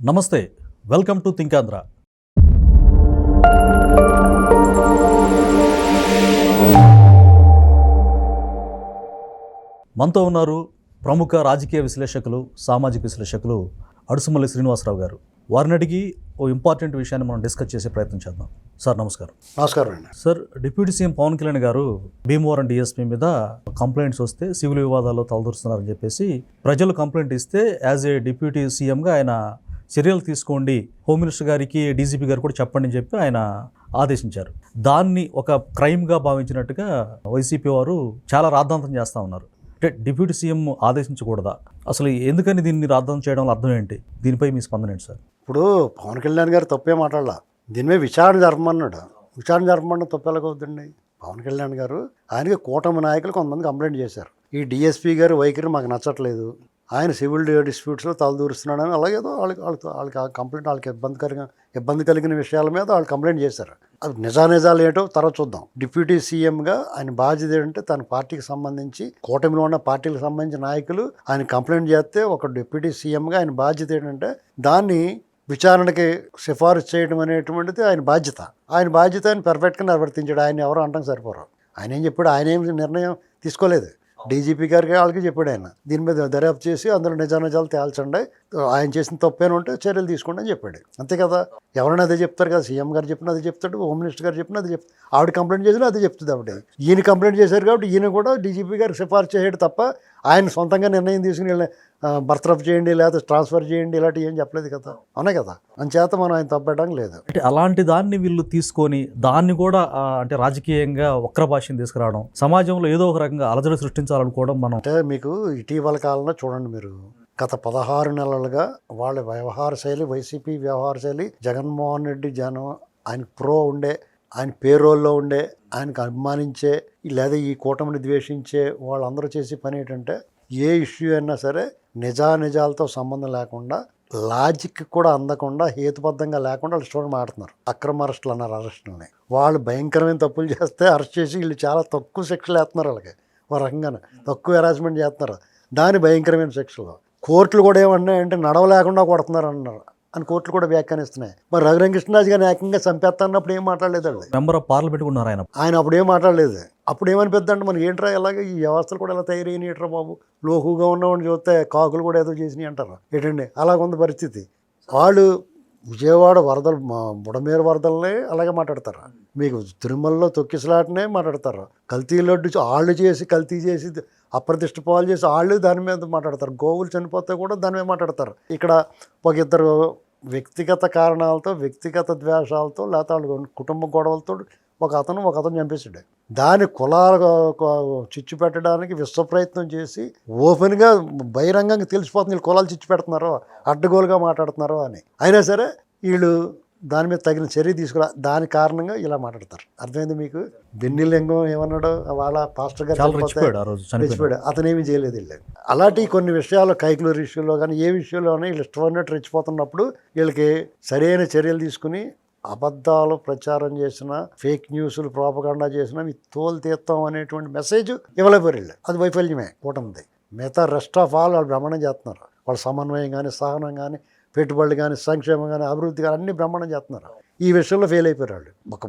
నమస్తే, welcome to think Andhra. మనతో ఉన్నారు ప్రముఖ రాజకీయ విశ్లేషకులు, సామాజిక విశ్లేషకులు అడుసుమల్లి శ్రీనివాసరావు గారు. వారిని అడిగి ఓ ఇంపార్టెంట్ విషయాన్ని మనం డిస్కస్ చేసే ప్రయత్నం చేద్దాం. సార్ నమస్కారం. నమస్కారం అండి. Sir, deputy CM Pawan Kalyan garu Bhimavaram DSP మీద కంప్లైంట్స్ వస్తే సివిల్ వివాదాల్లో తలదూరుస్తున్నారని చెప్పేసి ప్రజలు కంప్లైంట్ ఇస్తే యాజ్ ఏ డిప్యూటీ సీఎంగా ఆయన చర్యలు తీసుకోండి, హోమ్ మినిస్టర్ గారికి డీజీపీ గారు కూడా చెప్పండి అని చెప్పి ఆయన ఆదేశించారు. దాన్ని ఒక క్రైమ్గా భావించినట్టుగా వైసీపీ వారు చాలా రాద్ధాంతం చేస్తూ ఉన్నారు. అంటే డిప్యూటీ సీఎం ఆదేశించకూడదా? అసలు ఎందుకని దీన్ని రాద్ధాంతం చేయడం అర్థం ఏంటి? దీనిపై మీ స్పందన ఏంటి సార్? ఇప్పుడు పవన్ కళ్యాణ్ గారు తప్పే మాట్లాడాల, దీని మీద విచారణ జరపమన్నాడు. విచారణ జరపమన్న తప్పు ఎలాగవుతుందండి? పవన్ కళ్యాణ్ గారు ఆయనకి కూటమి నాయకులు కొంతమంది కంప్లైంట్ చేశారు, ఈ డిఎస్పీ గారు వైఖరి మాకు నచ్చట్లేదు, ఆయన సివిల్ డిస్ప్యూట్స్లో తలదూరుస్తున్నాడని. అలాగే వాళ్ళకి కంప్లైంట్, వాళ్ళకి ఇబ్బంది కలిగిన విషయాల మీద వాళ్ళు కంప్లైంట్ చేశారు. అది నిజాలు ఏంటో తర్వాత చూద్దాం. డిప్యూటీ సీఎంగా ఆయన బాధ్యత ఏంటంటే తన పార్టీకి సంబంధించి కూటమిలో ఉన్న పార్టీలకు సంబంధించిన నాయకులు ఆయన కంప్లైంట్ చేస్తే ఒక డిప్యూటీ సీఎంగా ఆయన బాధ్యత ఏంటంటే దాన్ని విచారణకి సిఫారసు చేయడం అనేటువంటిది ఆయన బాధ్యత. ఆయన పెర్ఫెక్ట్గా నిర్వర్తించాడు. ఆయన ఎవరు అంటాం సరిపోరు. ఆయన ఏం చెప్పాడు? ఆయన ఏం నిర్ణయం తీసుకోలేదు. డీజీపీ గారికి వాళ్ళకి చెప్పాడు ఆయన దీని మీద దర్యాప్తు చేసి అందులో నిజాలు తేల్చండి, ఆయన చేసిన తప్పేనా ఉంటే చర్యలు తీసుకోండి అని చెప్పాడు. అంతే కదా, ఎవరైనా అదే చెప్తారు కదా. సీఎం గారు చెప్పినా అదే చెప్తాడు, హోమ్ మినిస్టర్ గారు చెప్పినా అదే చెప్తాడు, ఆవిడ కంప్లైంట్ చేసినా అదే చెప్తుంది ఆవిడ. ఈయన కంప్లైంట్ చేశారు కాబట్టి ఈయన కూడా డీజీపీ గారికి సిఫార్సు చేయడు తప్ప ఆయన సొంతంగా నిర్ణయం తీసుకుని బర్తరఫ్ చేయండి లేదా ట్రాన్స్ఫర్ చేయండి ఇలాంటివి ఏం చెప్పలేదు కదా. అవునే కదా, అంచేత మనం ఆయన తప్పడం లేదు. అంటే అలాంటి దాన్ని వీళ్ళు తీసుకొని దాన్ని కూడా అంటే రాజకీయంగా వక్ర భాషను తీసుకురావడం, సమాజంలో ఏదో ఒక రకంగా అలజడి సృష్టించాలనుకోవడం. మనం అంటే మీకు ఇటీవల కాలంలో చూడండి, మీరు గత 16 నెలలుగా వాళ్ళ వ్యవహార శైలి, వైసీపీ వ్యవహార శైలి, జగన్మోహన్ రెడ్డి జనం ఆయన ప్రో ఉండే, ఆయన పేరోల్లో ఉండే, ఆయనకు అభిమానించే లేదా ఈ కూటమిని ద్వేషించే వాళ్ళందరూ చేసే పని ఏంటంటే ఏ ఇష్యూ అయినా సరే నిజాలతో సంబంధం లేకుండా, లాజిక్ కూడా అందకుండా, హేతుబద్ధంగా లేకుండా వాళ్ళు స్టోరీ మాడుతున్నారు. అక్రమ అరెస్టులు అన్నారు అరెస్టులని. వాళ్ళు భయంకరమైన తప్పులు చేస్తే అరెస్ట్ చేసి వీళ్ళు చాలా తక్కువ శిక్షలు వేస్తున్నారు. వాళ్ళకి ఒక రకంగానే తక్కువ హెరాస్మెంట్ చేస్తున్నారు, దాని భయంకరమైన శిక్షలు. కోర్టులు కూడా ఏమన్నాయంటే నడవలేకుండా కొడుతున్నారు అన్నారు అని కోర్టులు కూడా వ్యాఖ్యానిస్తున్నాయి. మరి రఘురామకృష్ణరాజు గారిని ఏకంగా చంపేస్తాన్నప్పుడు ఏం మాట్లాడలేదు అండి. మెంబర్ ఆఫ్ పార్లమెంట్ ఉన్నారు ఆయన అప్పుడు ఏం మాట్లాడలేదు. అప్పుడు ఏమనిపిద్దంటే మనకి ఏంట్రా ఇలాగే ఈ వ్యవస్థలు కూడా ఎలా తయారైనట్రా బాబు, లోకుగా ఉన్నవాడిని చూస్తే కాకులు కూడా ఏదో చేసినాయి అంటారు ఏంటండి. అలాగుంది పరిస్థితి. వాళ్ళు విజయవాడ వరదలు, బుడమేరు వరదలనే అలాగే మాట్లాడతారు. మీకు తిరుమలలో తొక్కిసలాటనే మాట్లాడతారు. కల్తీ లడ్డు కల్తీ చేసి అప్రతిష్ట పాలు చేసి వాళ్ళు దాని మీద మాట్లాడతారు. గోవులు చనిపోతే కూడా దాని మీద మాట్లాడతారు. ఇక్కడ ఒక ఇద్దరు వ్యక్తిగత కారణాలతో, వ్యక్తిగత ద్వేషాలతో, లేకపోతే వాళ్ళ కుటుంబ గొడవలతో ఒక అతను చంపేసాడు. దాని కులాలు చిచ్చు పెట్టడానికి విశ్వ ప్రయత్నం చేసి ఓపెన్గా బహిరంగంగా తెలిసిపోతుంది వీళ్ళు కులాలు చిచ్చు పెడుతున్నారో, అడ్డగోలుగా మాట్లాడుతున్నారో అని. అయినా సరే వీళ్ళు దాని మీద తగిన చర్య తీసుకురా, దాని కారణంగా ఇలా మాట్లాడతారు. అర్థమైంది మీకు? బెన్నిలింగం ఏమన్నాడు, వాళ్ళ పాస్టర్ గారు చచ్చిపోయాడు, అతనేమీ చేయలేదు వీళ్ళు. అలాంటి కొన్ని విషయాలు కైకులూరు విషయంలో కానీ ఏ విషయంలోనే వీళ్ళు ఇష్టమైనట్టు రెచ్చిపోతున్నప్పుడు వీళ్ళకి సరైన చర్యలు తీసుకుని అబద్ధాలు ప్రచారం చేసిన, ఫేక్ న్యూస్లు ప్రోపగండా చేసిన మీ తోలు తీస్తాం అనేటువంటి మెసేజ్ ఇవ్వలేకపోయారు వీళ్ళు. అది వైఫల్యమే కూటమిది. మిగతా రెస్ట్ ఆఫ్ ఆల్ వాళ్ళు బ్రహ్మాండం చేస్తున్నారు. వాళ్ళ సమన్వయం కానీ, సహనం కానీ, పెట్టుబడులు కానీ, సంక్షేమం కానీ, అభివృద్ధి కానీ అన్ని బ్రహ్మాండం చేస్తున్నారు. ఈ విషయంలో ఫెయిల్ అయిపోయారు వాళ్ళు. ఒక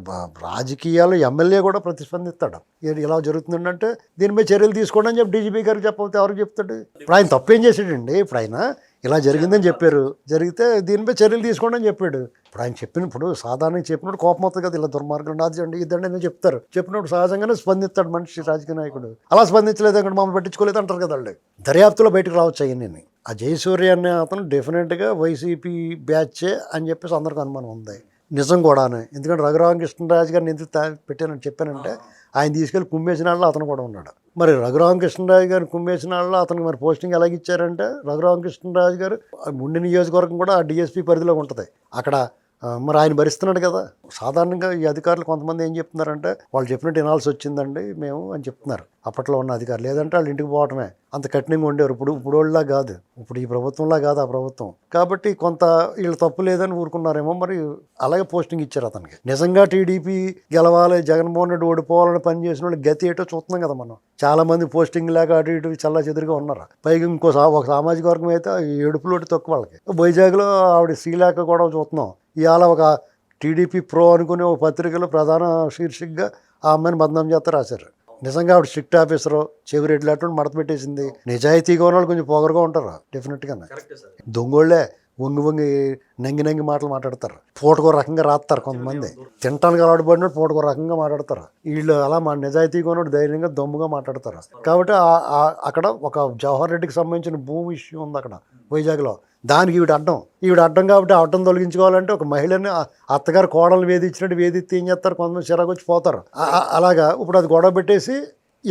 రాజకీయాలు ఎమ్మెల్యే కూడా ప్రతిస్పందిస్తాడు, ఇలా జరుగుతుందంటే దీనిపై చర్యలు తీసుకోండి అని చెప్పి డీజీపీ గారికి చెప్పకపోతే ఎవరికి చెప్తాడు? ఇప్పుడు ఆయన తప్పేం చేసాడండి? ఇప్పుడు ఆయన ఇలా జరిగిందని చెప్పారు, జరిగితే దీనిపై చర్యలు తీసుకోండి అని చెప్పాడు. ఇప్పుడు ఆయన చెప్పినప్పుడు సాధారణంగా చెప్పినప్పుడు కోపం అవుతుంది కదా, ఇలా దుర్మార్గం నాది అండి ఇదండి అని చెప్తారు. చెప్పినప్పుడు సహజంగానే స్పందిస్తాడు మనిషి, రాజకీయ నాయకుడు. అలా స్పందించలేదు అక్కడ మమ్మల్ని పట్టించుకోలేదు అంటారు కదా వాళ్ళు. దర్యాప్తులో బయటకు రావచ్చు అవన్నీ. ఆ జయసూర్య అనే అతను డెఫినెట్గా వైసీపీ బ్యాచే అని చెప్పేసి అందరికీ అనుమానం ఉంది. నిజం కూడానే. ఎందుకంటే రఘురామకృష్ణరాజు గారిని ఎందుకు పెట్టానని చెప్పానంటే ఆయన తీసుకెళ్ళి కుమ్మేసిన వాళ్ళు అతను కూడా ఉన్నాడు. మరి రఘురామకృష్ణరాజు గారిని కుమ్మేసిన వాళ్ళు అతనికి మరి పోస్టింగ్ ఎలాగిచ్చారంటే, రఘురామకృష్ణరాజు గారు ఉండి నియోజకవర్గం కూడా ఆ డిఎస్పీ పరిధిలో ఉంటుంది. అక్కడ మరి ఆయన భరిస్తున్నాడు కదా. సాధారణంగా ఈ అధికారులు కొంతమంది ఏం చెప్తున్నారంటే వాళ్ళు చెప్పినట్టు వినాల్సి వచ్చిందండి మేము అని చెప్తున్నారు అప్పట్లో ఉన్న అధికారులు. లేదంటే వాళ్ళు ఇంటికి పోవటమే. అంత కఠినంగా ఉండేవారు. ఇప్పుడు వాళ్ళలా కాదు, ఇప్పుడు ఈ ప్రభుత్వంలా కాదు ఆ ప్రభుత్వం. కాబట్టి కొంత వీళ్ళు తప్పు లేదని ఊరుకున్నారేమో. మరి అలాగే పోస్టింగ్ ఇచ్చారు అతనికి. నిజంగా టీడీపీ గెలవాలి, జగన్మోహన్ రెడ్డి ఓడిపోవాలని పనిచేసిన వాళ్ళు గతి ఏటో చూస్తున్నాం కదా మనం. చాలా మంది పోస్టింగ్ లేక అటు ఇటు చల్లా చెదురుగా ఉన్నారు. పైగా ఒక సామాజిక వర్గం అయితే ఏడుపులోటి తక్కువ వాళ్ళకి. వైజాగ్లో ఆవిడ శ్రీలేఖ కూడా చూస్తున్నాం. ఇవాళ ఒక టీడీపీ ప్రో అనుకునే ఒక పత్రికలో ప్రధాన శీర్షికగా ఆ అమ్మాయిని బదనాం చేస్తే రాశారు. నిజంగా ఆవిడ స్ట్రిక్ట్ ఆఫీసరు, చెవిరెడ్లు అటువంటి మడత పెట్టేసింది. నిజాయితీగా ఉన్న వాళ్ళు కొంచెం పొగరుగా ఉంటారు డెఫినెట్గా. దొంగోళ్ళే వంగి నంగి మాటలు మాట్లాడతారు. పూటకో రకంగా రాస్తారు కొంతమంది. తింటానికి అలవాటు పడినట్టు పూటకో రకంగా మాట్లాడతారు. వీళ్ళు అలా మా నిజాయితీగా ఉన్నట్టు ధైర్యంగా దమ్ముగా మాట్లాడతారు. కాబట్టి అక్కడ ఒక జవహర్ రెడ్డికి సంబంధించిన భూమి ఇష్యూ ఉంది అక్కడ వైజాగ్లో. దానికి ఈవిడ అడ్డం కాబట్టి ఆ అడ్డం తొలగించుకోవాలంటే ఒక మహిళని అత్తగారు కోడలు వేధించినట్టు వేధిస్తే ఏం చేస్తారు, కొంతమంది చిరాకు వచ్చి పోతారు. అలాగా ఇప్పుడు అది గొడవ పెట్టేసి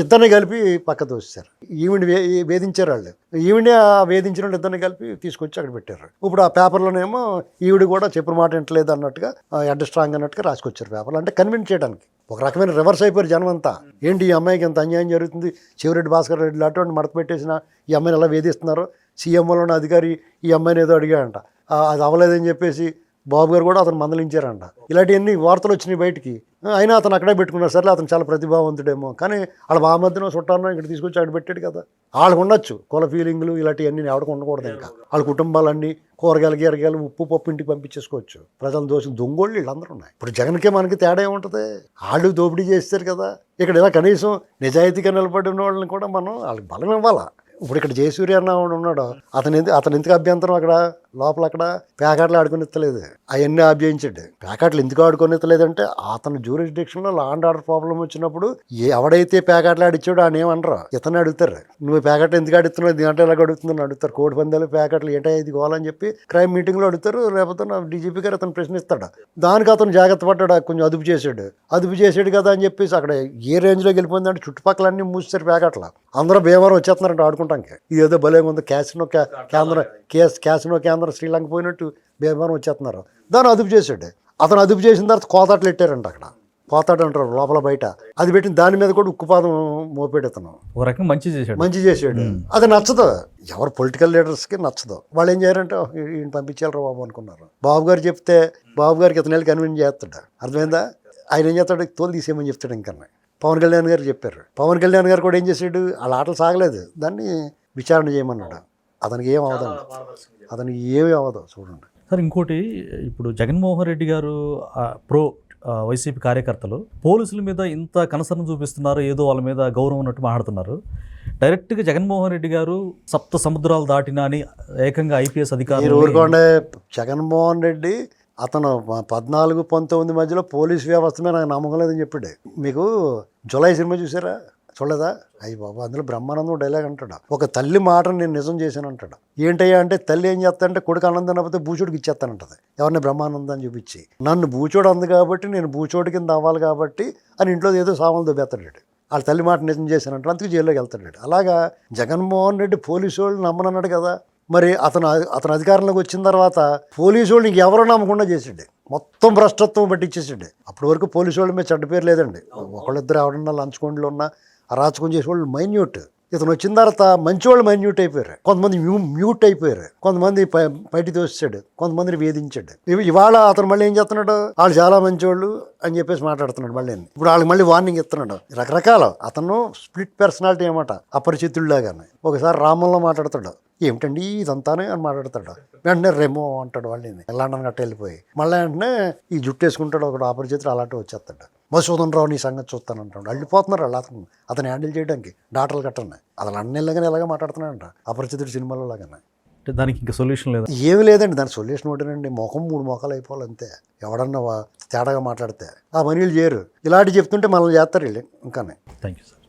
ఇద్దరిని కలిపి పక్క తోస్తారు. ఈవిని వేధించారు వాళ్ళు. ఈవిడే వేధించిన ఇద్దరిని కలిపి తీసుకొచ్చి అక్కడ పెట్టారు. ఇప్పుడు ఆ పేపర్లోనేమో ఈవిడ కూడా చెప్పిన మాట వింటలేదు అన్నట్టుగా హెడ్ స్ట్రాంగ్ అన్నట్టుగా రాసుకొచ్చారు పేపర్లు. అంటే కన్విన్స్ చేయడానికి ఒక రకమైన రివర్స్ అయిపోయారు జనం అంతా. ఏంటి ఈ అమ్మాయికి ఎంత అన్యాయం జరుగుతుంది, చెవిరెడ్డి భాస్కర్ రెడ్డి అటువంటి మడత పెట్టేసిన ఈ అమ్మాయిని ఎలా వేధిస్తున్నారు. సీఎంఓలోని అధికారి ఈ అమ్మాయిని ఏదో అడిగాడంట, అది అవ్వలేదని చెప్పేసి బాబు గారు కూడా అతను మందలించారంట. ఇలాంటివన్నీ వార్తలు వచ్చినాయి బయటికి. అయినా అతను అక్కడే పెట్టుకున్నారు. సరే అతను చాలా ప్రతిభావంతుడేమో, కానీ వాళ్ళ మా మధ్యన చుట్టాలను ఇక్కడ తీసుకొచ్చి అక్కడ పెట్టాడు కదా. వాళ్ళకు ఉండొచ్చు కుల ఫీలింగ్లు, ఇలాంటివన్నీ ఎవరికి ఉండకూడదు. ఇంకా వాళ్ళ కుటుంబాలన్నీ కూరగాయలు ఉప్పు పప్పు ఇంటికి పంపించేసుకోవచ్చు. ప్రజలు దోషం దొంగోళ్ళు వీళ్ళందరూ ఉన్నాయి. ఇప్పుడు జగన్కే మనకి తేడా ఏముంటుంది, వాళ్ళు దోపిడీ చేస్తారు కదా. ఇక్కడ ఇలా కనీసం నిజాయితీగా నిలబడిన వాళ్ళని కూడా మనం వాళ్ళకి బలం ఇవ్వాలా. ఇప్పుడు ఇక్కడ జయసూర్య అన్న ఉన్నాడు, అతను ఎందుకు అభ్యంతరం అక్కడ లోపల అక్కడ ప్యాకెట్లు ఆడుకొనిత్తలేదు, అవన్నీ ఆబ్జయించాడు. ప్యాకెట్లు ఎందుకు ఆడుకొనిత్తలేదంటే అతను జ్యూరిస్డిక్షన్లో లా అండ్ ఆర్డర్ ప్రాబ్లం వచ్చినప్పుడు ఎవడైతే ప్యాకెట్లు ఆడిచ్చాడో ఆయన ఏమనరు, ఇతను అడుగుతారు. నువ్వు ప్యాకెట్లు ఎందుకు ఆడుతున్నావు, దీంట్లో ఎలాగ అడుగుతుందని అడుగుతారు. కోడి పందాలు ప్యాకెట్లు ఏంటో ఇది కావాలని చెప్పి క్రైమ్ మీటింగ్లో అడుగుతారు. లేకపోతే నా డీజీపీ గారు అతను ప్రశ్నిస్తాడు. దానికి అతను జాగ్రత్త పడ్డాడు, కొంచెం అదుపు చేసాడు కదా అని చెప్పేసి అక్కడ ఏ రేంజ్లోకి వెళ్ళిపోయిందంటే చుట్టుపక్కల అన్నీ మూసేశారు ప్యాకెట్లు. అందరూ భీమవరం వచ్చేస్తున్నారంటే ఆడుకుంటానికి. ఇది ఏదో భలేగా ఉంది, క్యాసినో కేంద్రం శ్రీలంక పోయినట్టు భీమవరం వచ్చేస్తున్నారు. దాన్ని అదుపు చేశాడు. అతను అదుపు చేసిన తర్వాత కోతాట్లు పెట్టారంట అక్కడ. కోతాడు అంటారు లోపల బయట. అది పెట్టిన దాని మీద కూడా ఉక్కుపాదం మోపాడు అతను. ఒక రకంగా మంచి చేశాడు. అది నచ్చదు, ఎవరు పొలిటికల్ లీడర్స్కి నచ్చదు. వాళ్ళు ఏం చేయారంటే ఈయన పంపించారు బాబు అనుకున్నారు. బాబు గారు చెప్తే బాబు గారికి ఇతను వెళ్ళి కన్విన్స్ చేస్తాడు. అర్థమైందా? ఆయన ఏం చేస్తాడు, తోలు తీసేయమని చెప్తాడు. ఇంకా పవన్ కళ్యాణ్ గారు చెప్పారు. పవన్ కళ్యాణ్ గారు కూడా ఏం చేశాడు, వాళ్ళ ఆటలు సాగలేదు, దాన్ని విచారణ చేయమన్నాడు. అతనికి ఏం అవదండి, అతనికి ఏమీ అవ్వదు. చూడండి సార్, ఇంకోటి ఇప్పుడు జగన్మోహన్ రెడ్డి గారు ప్రో వైసీపీ కార్యకర్తలు పోలీసుల మీద ఇంత కనసరణ చూపిస్తున్నారు, ఏదో వాళ్ళ మీద గౌరవం ఉన్నట్టు మాట్లాడుతున్నారు. డైరెక్ట్గా జగన్మోహన్ రెడ్డి గారు సప్త సముద్రాలు దాటినా అని ఏకంగా ఐపీఎస్ అధికారులు ఊరుకోండి. జగన్మోహన్ రెడ్డి అతను 14-19 మధ్యలో పోలీస్ వ్యవస్థ మీద నాకు నమ్మకం లేదని చెప్పాడు. మీకు జులై సినిమా చూసారా? చూడలేదా? అయ్యి బాబు, అందులో బ్రహ్మానందం డైలాగ్ అంటాడు, ఒక తల్లి మాటను నేను నిజం చేశాను అంటాడు. ఏంటయ్యా అంటే తల్లి ఏం చేస్తానంటే కొడుకు ఆనందం అనకపోతే బూచోడికి ఇచ్చేస్తానంటది. ఎవరిని బ్రహ్మానందం అని చూపించి, నన్ను బూచోడు అంది కాబట్టి నేను బూచోడి కింద అవ్వాలి కాబట్టి అని ఇంట్లో ఏదో సామాన్లు దొబ్బేస్తాడు. వాళ్ళ తల్లి మాట నిజం చేశానంటాడు, అందుకు జైల్లోకి వెళ్తాడు. అలాగా జగన్మోహన్ రెడ్డి పోలీసు వాళ్ళు నమ్మనన్నాడు కదా. మరి అతను అధికారంలోకి వచ్చిన తర్వాత పోలీసు వాళ్ళు నీకు ఎవరో నమ్మకుండా చేసాడు. మొత్తం భ్రష్టత్వం పట్టించేసాడు. అప్పటి వరకు పోలీసు వాళ్ళ మీద చెడ్డ పేరు లేదండి. ఒకళ్ళిద్దరు ఎవరన్నా లంచుకొండలు ఉన్నా అరాచకం చేసేవాళ్ళు మైన్యూట్. ఇతను వచ్చిన తర్వాత మంచివాళ్ళు మైన్యూట్ అయిపోయారు, కొంతమంది మ్యూట్ అయిపోయారు, కొంతమంది బయట తోసాడు, కొంతమందిని వేధించాడు. ఇవాళ అతను మళ్ళీ ఏం చేస్తున్నాడు, వాళ్ళు చాలా మంచివాళ్ళు అని చెప్పేసి మాట్లాడుతున్నాడు. మళ్ళీ ఇప్పుడు వాళ్ళకి మళ్ళీ వార్నింగ్ ఇస్తున్నాడు. రకరకాల అతను స్ప్లిట్ పర్సనాలిటీ అన్నమాట, అపరిచితుల్లాగానే. ఒకసారి రామంలో మాట్లాడతాడు, ఏమిటండి ఇదంతానే అని మాట్లాడతాడు. వెంటనే రెమో అంటాడు, వాళ్ళని లండన్ గట్ట వెళ్ళిపోయి మళ్ళీ వెంటనే ఈ జుట్టు వేసుకుంటాడు ఒకడు అపరిచితుడు, అలాంటి వచ్చేస్తాడు. మధుసూదన్ రావు నీ సంగతి చూస్తానంటాడు. వెళ్ళిపోతున్నారు వాళ్ళు అతను హ్యాండిల్ చేయడానికి డాక్టర్లు కట్టండి. అతను అన్నెళ్ళగానే ఎలాగ మాట్లాడుతున్నాడంట అపరిచితుడు సినిమాలో లాగానే. దానికి ఇంకా సొల్యూషన్ లేదు, ఏమి లేదండి. దాని సొల్యూషన్ ఒకటేనండి, 3 మొఖాలు అయిపోవాలి అంతే. ఎవడన్నా తేడాగా మాట్లాడితే ఆ మనీలు చేయరు. ఇలాంటివి చెప్తుంటే మనల్ని చేస్తారు వీళ్ళు. ఇంకానే. Thank you sir.